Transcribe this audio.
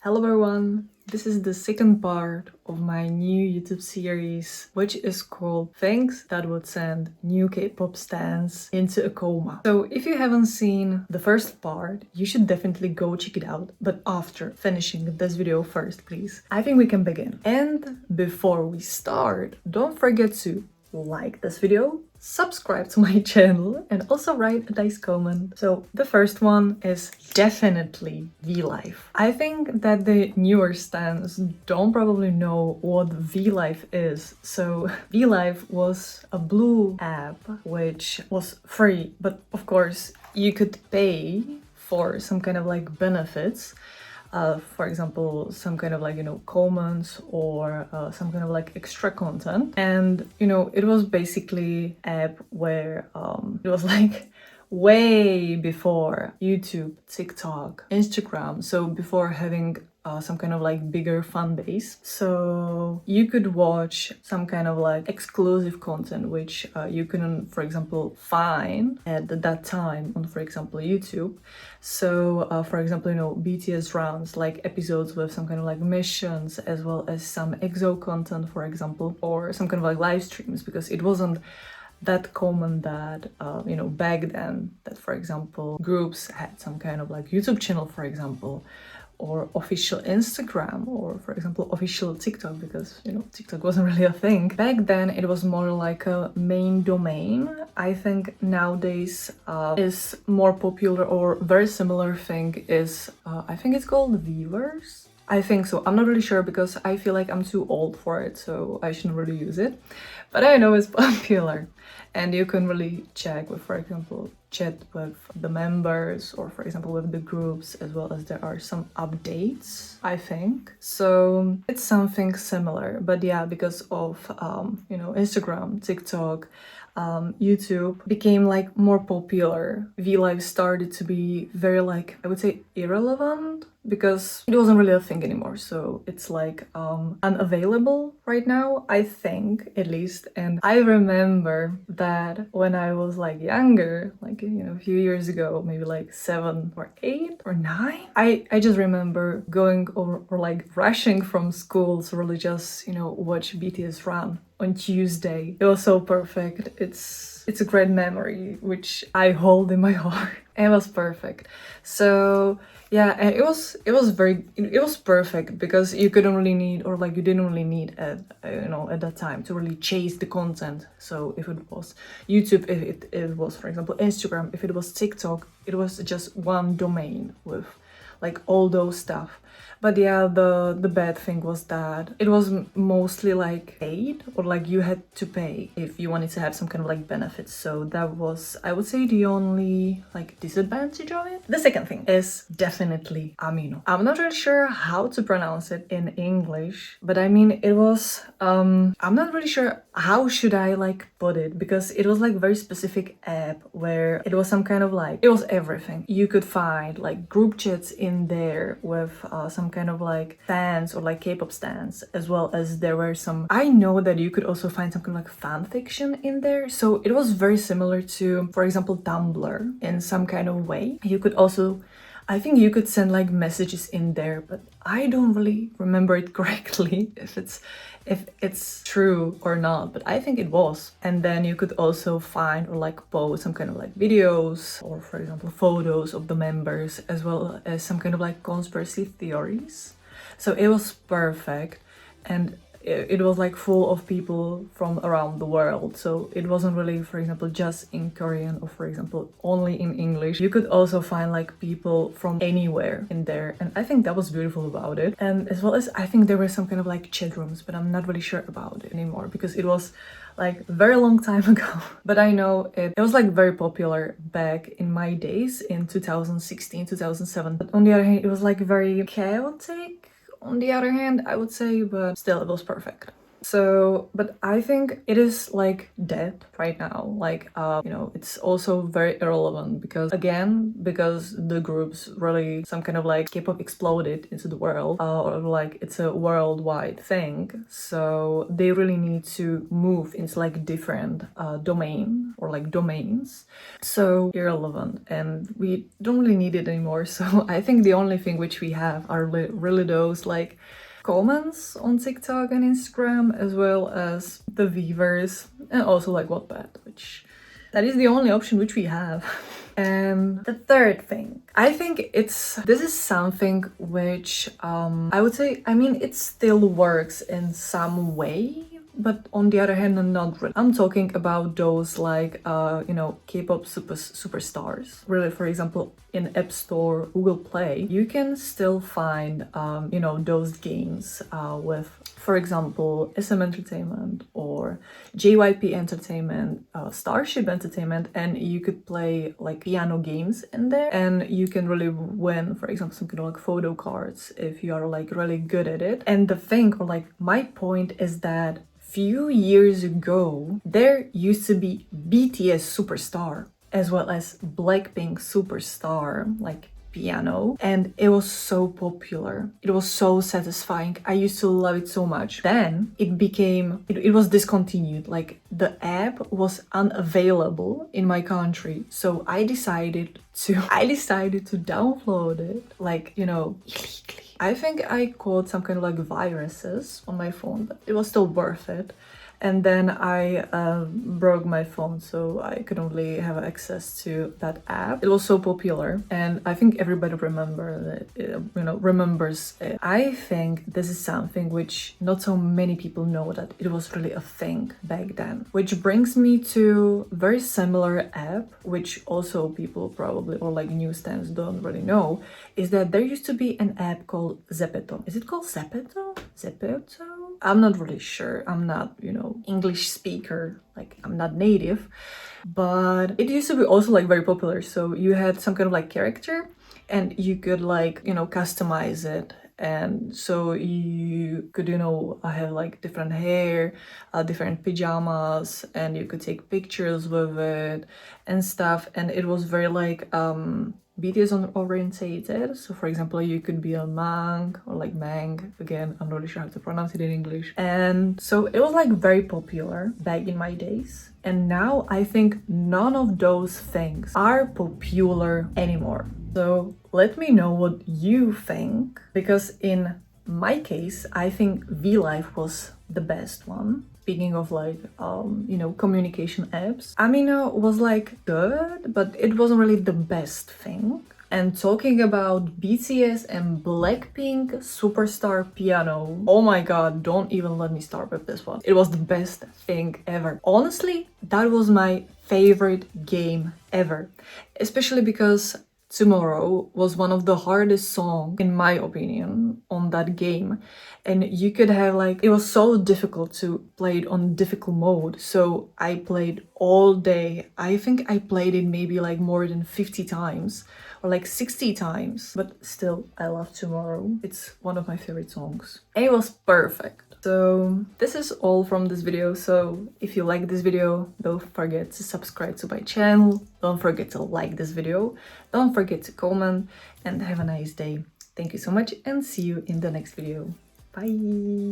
Hello everyone! This is the second part of my new YouTube series, which is called Things That Would Send New K-pop stans into a coma. So if you haven't seen the first part, you should definitely go check it out, but after finishing this video first, please. I think we can begin. And before we start, don't forget to like this video, subscribe to my channel, and also write a nice comment. So the first one is definitely VLIVE. I think that the newer stans don't probably know what VLIVE is. So VLIVE was a blue app which was free, but of course you could pay for some kind of like benefits. For example, some kind of like, comments or some kind of like extra content. And, it was basically app where it was like way before YouTube, TikTok, Instagram. So before having some kind of like bigger fan base. So you could watch some kind of like exclusive content which you couldn't, for example, find at that time on, for example, YouTube. So for example, BTS rounds, like episodes with some kind of like missions, as well as some EXO content, for example, or some kind of like live streams, because it wasn't that common that back then, that for example groups had some kind of like YouTube channel, for example, or official Instagram, or for example official TikTok, because TikTok wasn't really a thing back then. It was more like a main domain. I think nowadays is more popular or very similar thing is I think it's called Viewers. I think so. I'm not really sure because I feel like I'm too old for it, so I shouldn't really use it. But I know it's popular. And you can really check with, for example, chat with the members, or for example with the groups, as well as there are some updates, I think. So it's something similar. But yeah, because of Instagram, TikTok, YouTube became like more popular. VLive started to be very like, I would say, irrelevant, because it wasn't really a thing anymore. So it's like unavailable right now, I think, at least. And I remember that when I was like younger, like a few years ago, maybe like 7 or 8 or 9, I just remember going or like rushing from school to really just watch BTS run on Tuesday. It was so perfect. It's a great memory which I hold in my heart. It was perfect. So yeah, and it was perfect, because you couldn't really need, or like you didn't really need at that time to really chase the content. So if it was YouTube, if it was, for example, Instagram, if it was TikTok, it was just one domain with like all those stuff. But yeah, the bad thing was that it was mostly like paid, or like you had to pay if you wanted to have some kind of like benefits. So that was, I would say, the only like disadvantage of it. The second thing is definitely AMINO. I'm not really sure how to pronounce it in English, but I mean, it was I'm not really sure how should I like put it, because it was like very specific app where it was some kind of like, it was everything. You could find like group chats in there with some kind of like fans or like K-pop stans, as well as there were some, I know that you could also find some kind of like fan fiction in there. So it was very similar to, for example, Tumblr in some kind of way. You could also, I think you could send like messages in there, but I don't really remember it correctly if it's true or not, but I think it was. And then you could also find or like post some kind of like videos, or for example photos of the members, as well as some kind of like conspiracy theories. So it was perfect, and it was like full of people from around the world. So it wasn't really, for example, just in Korean, or for example only in English. You could also find like people from anywhere in there, and I think that was beautiful about it. And as well as, I think there were some kind of like chat rooms, but I'm not really sure about it anymore, because it was like very long time ago. But I know it was like very popular back in my days in 2016, 2007. But on the other hand, it was like very chaotic on the other hand, I would say, but still it was perfect. So, but I think it is like dead right now. Like, you know, it's also very irrelevant because again, because the groups really some kind of like K-pop exploded into the world, or like it's a worldwide thing. So they really need to move into like different domain or like domains. So irrelevant, and we don't really need it anymore. So I think the only thing which we have are really those like comments on TikTok and Instagram, as well as the Weavers, and also like Wattpad, which that is the only option which we have. And the third thing, I think this is something which I would say, I mean, it still works in some way, but on the other hand, not really. I'm talking about those like, you know, K-pop superstars. Really, for example, in App Store, Google Play, you can still find, you know, those games with, for example, SM Entertainment or JYP Entertainment, Starship Entertainment, and you could play like piano games in there, and you can really win, for example, some kind of like photo cards if you are like really good at it. And the thing, or like my point is that few years ago, there used to be BTS Superstar as well as Blackpink Superstar, like piano, and it was so popular. It was so satisfying. I used to love it so much. Then it was discontinued. Like the app was unavailable in my country. So I decided to download it, like, you know, illegally. I think I caught some kind of like viruses on my phone, but it was still worth it. And then I broke my phone, so I could only have access to that app. It was so popular, and I think everybody remembers it. I think this is something which not so many people know, that it was really a thing back then. Which brings me to a very similar app, which also people probably, or like newsstands, don't really know, is that there used to be an app called Zepeto. Is it called Zepeto? Zepeto? I'm not really sure. I'm not, you know, English speaker, like I'm not native, but it used to be also like very popular. So you had some kind of like character, and you could like, you know, customize it. And so you could, you know, have like different hair, different pajamas, and you could take pictures with it and stuff. And it was very like BTS orientated. So for example, you could be a Mang or like Mang. Again, I'm not really sure how to pronounce it in English. And so it was like very popular back in my days. And now I think none of those things are popular anymore. So let me know what you think, because in my case, I think VLIVE was the best one. Speaking of like, you know, communication apps, AMINO was like good, but it wasn't really the best thing. And talking about BTS and Blackpink Superstar Piano, oh my god, don't even let me start with this one. It was the best thing ever. Honestly, that was my favorite game ever, especially because Tomorrow was one of the hardest songs, in my opinion, on that game. And you could have like, it was so difficult to play it on difficult mode. So I played all day. I think I played it maybe like more than 50 times or like 60 times. But still, I love Tomorrow. It's one of my favorite songs. And it was perfect. So this is all from this video. So if you like this video, don't forget to subscribe to my channel. Don't forget to like this video. Don't forget to comment, and have a nice day. Thank you so much, and see you in the next video. Bye!